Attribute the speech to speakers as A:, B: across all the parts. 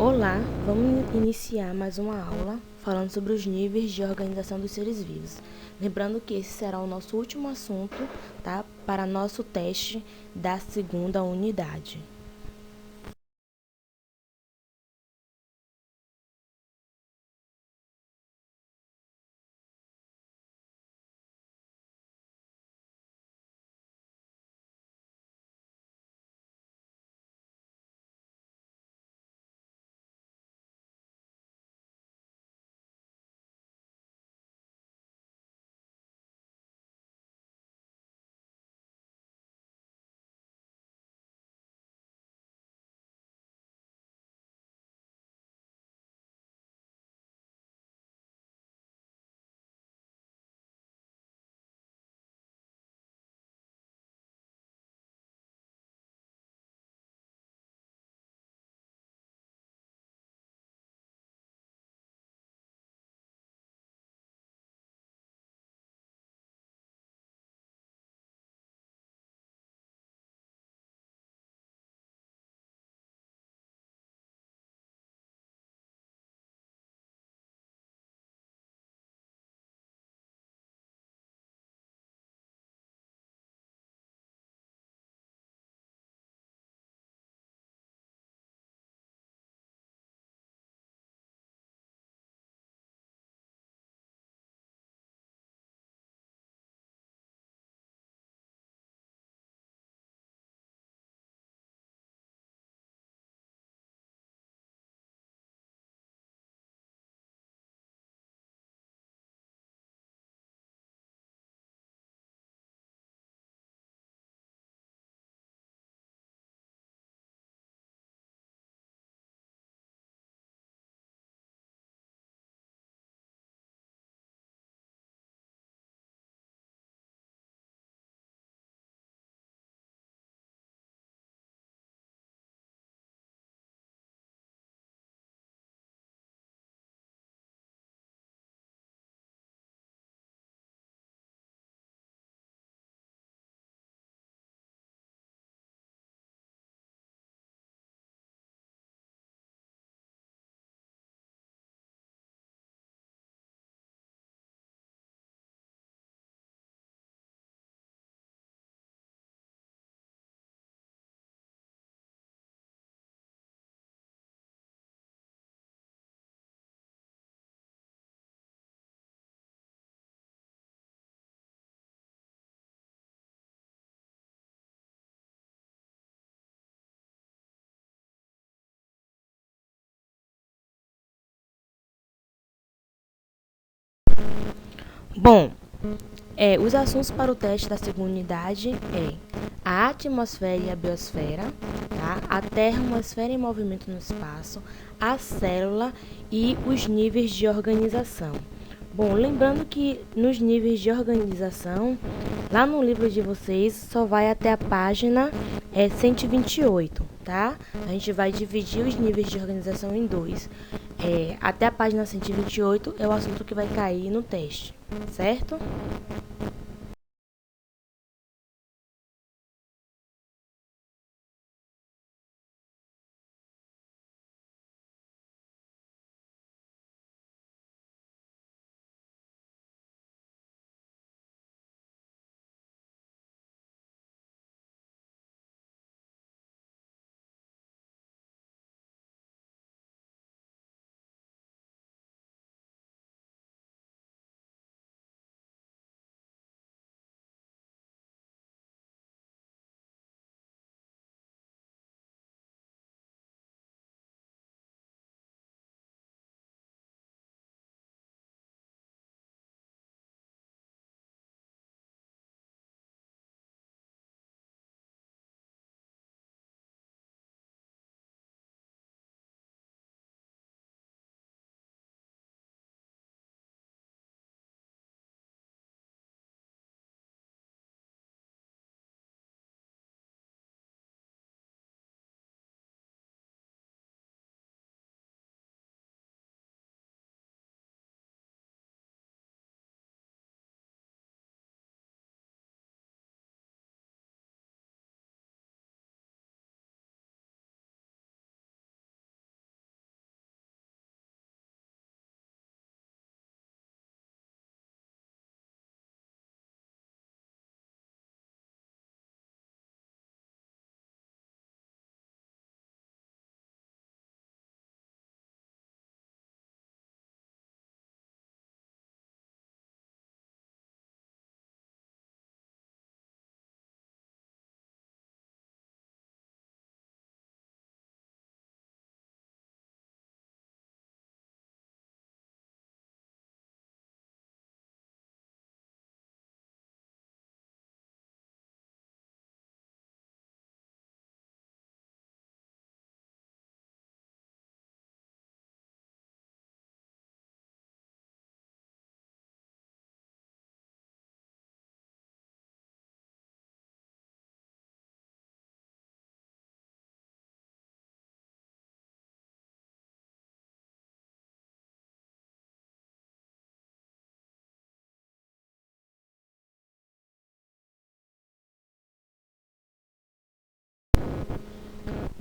A: Olá, vamos iniciar mais uma aula falando sobre os níveis de organização dos seres vivos. Lembrando que esse será o nosso último assunto, tá? Para nosso teste da segunda unidade. Bom, os assuntos para o teste da segunda unidade é a atmosfera e a biosfera, tá? A Terra, uma esfera em movimento no espaço, a célula e os níveis de organização. Bom, lembrando que nos níveis de organização, lá no livro de vocês só vai até a página 128, tá? A gente vai dividir os níveis de organização em dois. Até a página 128 é o assunto que vai cair no teste, certo?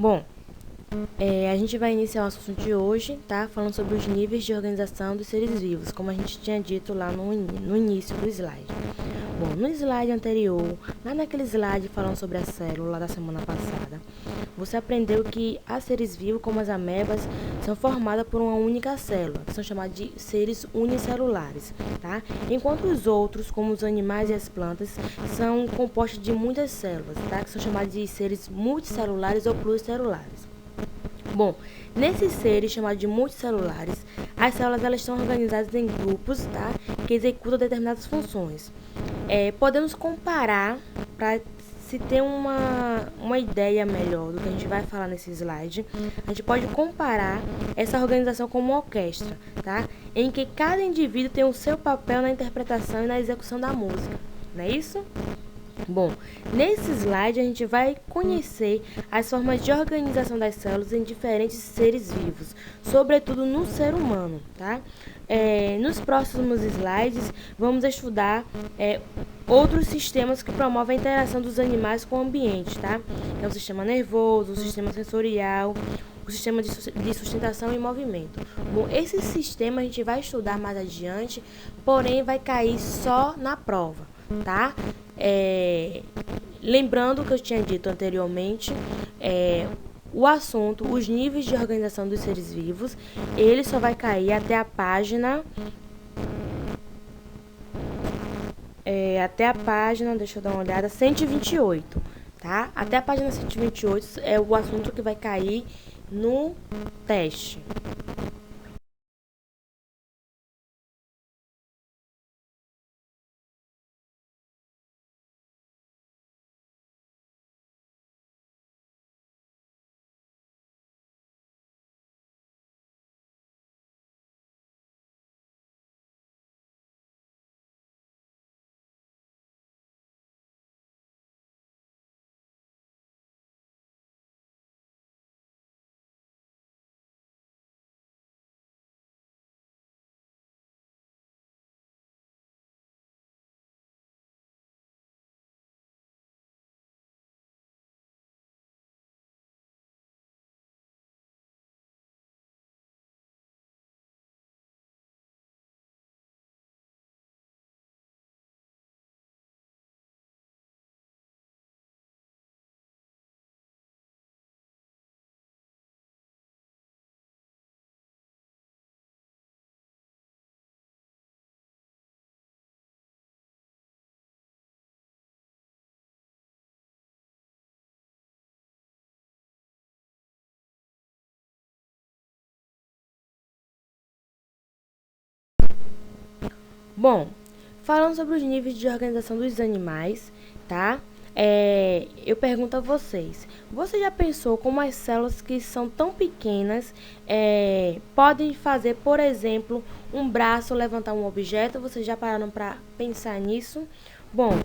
A: Bom, a gente vai iniciar o assunto de hoje, tá? Falando sobre os níveis de organização dos seres vivos, como a gente tinha dito lá no início do slide. Bom, no slide anterior, lá naquele slide falando sobre a célula da semana passada, você aprendeu que há seres vivos, como as amebas, são formadas por uma única célula, que são chamados de seres unicelulares, tá? Enquanto os outros, como os animais e as plantas, são compostos de muitas células, tá? Que são chamados de seres multicelulares ou pluricelulares. Bom, nesses seres chamados de multicelulares, as células elas estão organizadas em grupos, tá? Que executam determinadas funções. Podemos comparar para se ter uma ideia melhor do que a gente vai falar nesse slide, a gente pode comparar essa organização com uma orquestra, tá? Em que cada indivíduo tem o seu papel na interpretação e na execução da música, não é isso? Bom, nesse slide a gente vai conhecer as formas de organização das células em diferentes seres vivos, sobretudo no ser humano, tá? Nos próximos slides vamos estudar outros sistemas que promovem a interação dos animais com o ambiente, tá? É o sistema nervoso, o sistema sensorial, o sistema de sustentação e movimento. Bom, esse sistema a gente vai estudar mais adiante, porém vai cair só na prova, tá? Lembrando o que eu tinha dito anteriormente, o assunto, os níveis de organização dos seres vivos, ele só vai cair até a página, deixa eu dar uma olhada, 128, tá? Até a página 128 é o assunto que vai cair no teste. Bom, falando sobre os níveis de organização dos animais, tá? Eu pergunto a vocês: você já pensou como as células que são tão pequenas podem fazer, por exemplo, um braço levantar um objeto? Vocês já pararam para pensar nisso? Bom,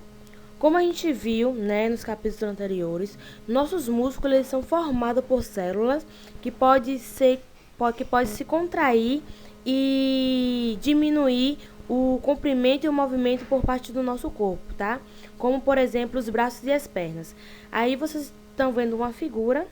A: como a gente viu, né, nos capítulos anteriores, nossos músculos eles são formados por células que pode se contrair e diminuir o comprimento e o movimento por parte do nosso corpo, tá? Como, por exemplo, os braços e as pernas. Aí vocês estão vendo uma figura,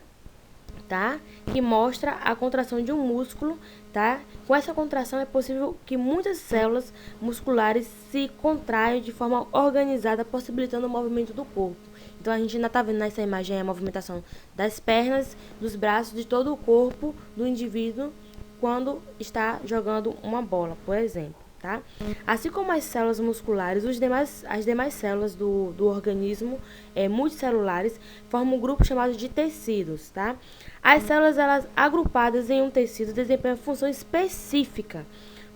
A: tá? Que mostra a contração de um músculo, tá? Com essa contração é possível que muitas células musculares se contraiam de forma organizada, possibilitando o movimento do corpo. Então a gente ainda está vendo nessa imagem a movimentação das pernas, dos braços, de todo o corpo do indivíduo quando está jogando uma bola, por exemplo. Tá? Assim como as células musculares, as demais células do organismo multicelulares formam um grupo chamado de tecidos. Tá? As células elas, agrupadas em um tecido desempenham função específica.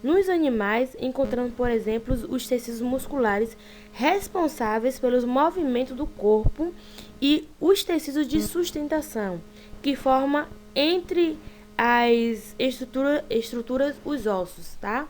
A: Nos animais, encontramos, por exemplo, os tecidos musculares responsáveis pelos movimentos do corpo e os tecidos de sustentação, que formam entre as estruturas os ossos, tá?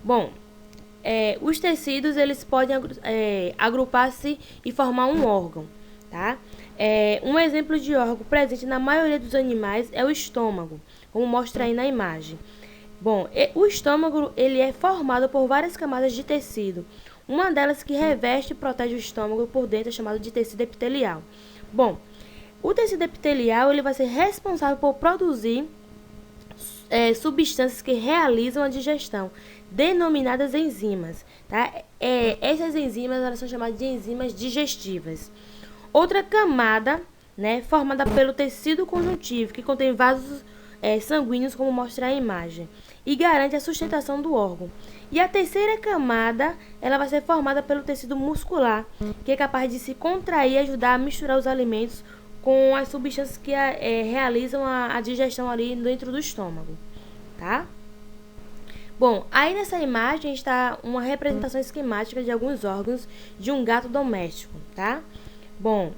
A: Bom, os tecidos eles podem agrupar-se e formar um órgão, tá? Um exemplo de órgão presente na maioria dos animais é o estômago, como mostra aí na imagem. Bom, o estômago ele é formado por várias camadas de tecido. Uma delas que reveste e protege o estômago por dentro é chamado de tecido epitelial. Bom, o tecido epitelial ele vai ser responsável por produzir substâncias que realizam a digestão, denominadas enzimas. Tá? Essas enzimas elas são chamadas de enzimas digestivas. Outra camada, né, formada pelo tecido conjuntivo, que contém vasos sanguíneos, como mostra a imagem, e garante a sustentação do órgão. E a terceira camada, ela vai ser formada pelo tecido muscular, que é capaz de se contrair e ajudar a misturar os alimentos com as substâncias que realizam a digestão ali dentro do estômago, tá? Bom, aí nessa imagem está uma representação esquemática de alguns órgãos de um gato doméstico, tá? Bom,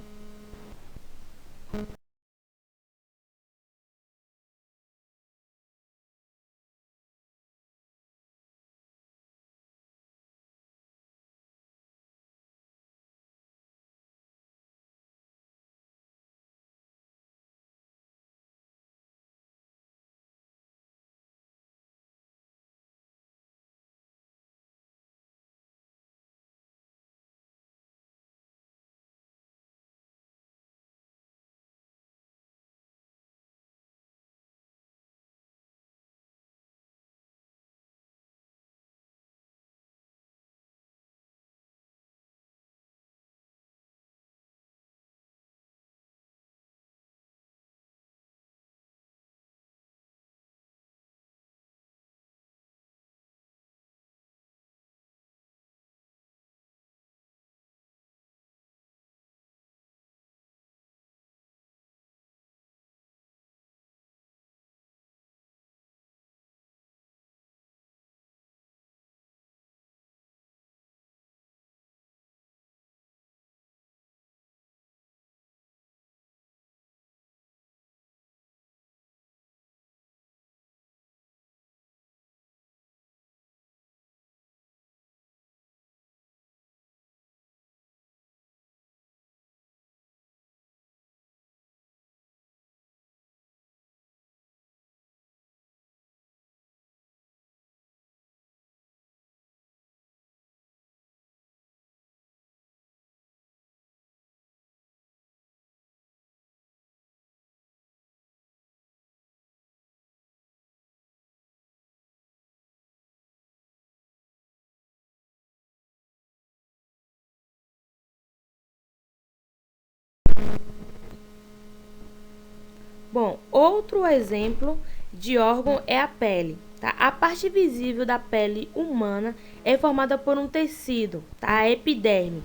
A: outro exemplo de órgão é a pele. Tá? A parte visível da pele humana é formada por um tecido, tá? A epiderme.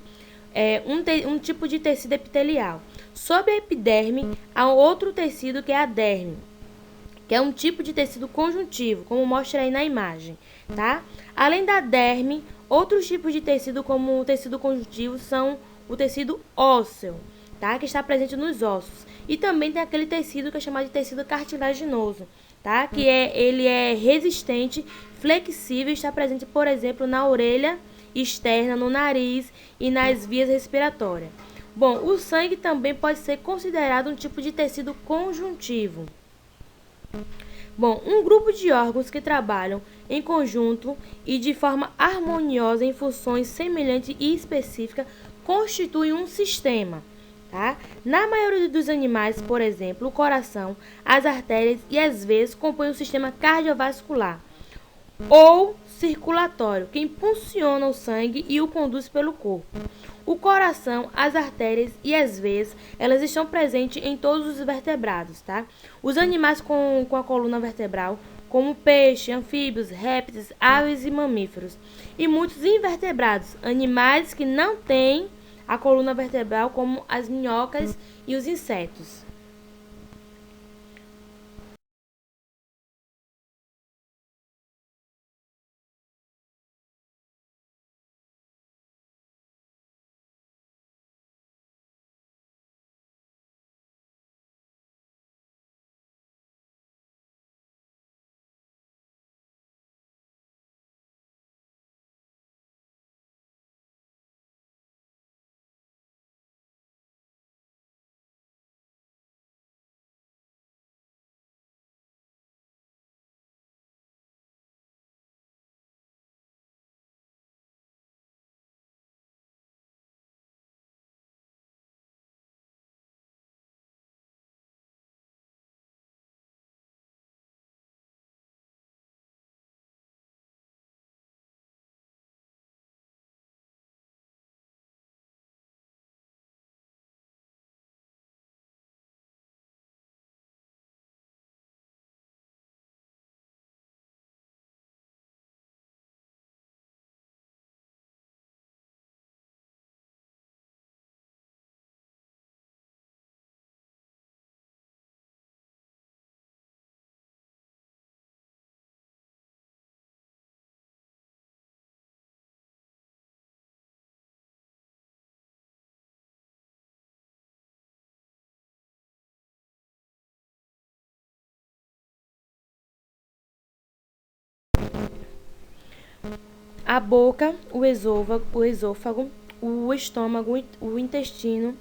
A: Um tipo de tecido epitelial. Sob a epiderme, há outro tecido que é a derme, que é um tipo de tecido conjuntivo, como mostra aí na imagem, tá? Além da derme, outros tipos de tecido, como o tecido conjuntivo, são o tecido ósseo, tá? Que está presente nos ossos. E também tem aquele tecido que é chamado de tecido cartilaginoso, tá? Ele é resistente, flexível e está presente, por exemplo, na orelha externa, no nariz e nas vias respiratórias. Bom, o sangue também pode ser considerado um tipo de tecido conjuntivo. Bom, um grupo de órgãos que trabalham em conjunto e de forma harmoniosa em funções semelhantes e específicas constitui um sistema. Tá? Na maioria dos animais, por exemplo, o coração, as artérias e as veias compõem o sistema cardiovascular ou circulatório, que impulsiona o sangue e o conduz pelo corpo. O coração, as artérias e as veias, elas estão presentes em todos os vertebrados, tá? Os animais com a coluna vertebral, como peixe, anfíbios, répteis, aves e mamíferos. E muitos invertebrados, animais que não têm a coluna vertebral, como as minhocas e os insetos. a boca, o esôfago, o estômago, o intestino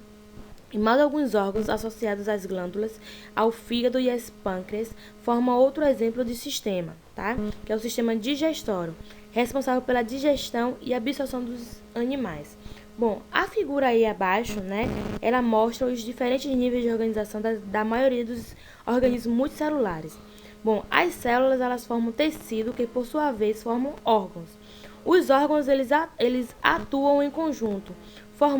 A: e mais alguns órgãos associados às glândulas, ao fígado e às pâncreas formam outro exemplo de sistema, tá? Que é o sistema digestório, responsável pela digestão e absorção dos animais. Bom, a figura aí abaixo, né, ela mostra os diferentes níveis de organização da maioria dos organismos multicelulares. Bom, as células, elas formam tecido que, por sua vez, formam órgãos. Os órgãos, eles atuam em conjunto, formando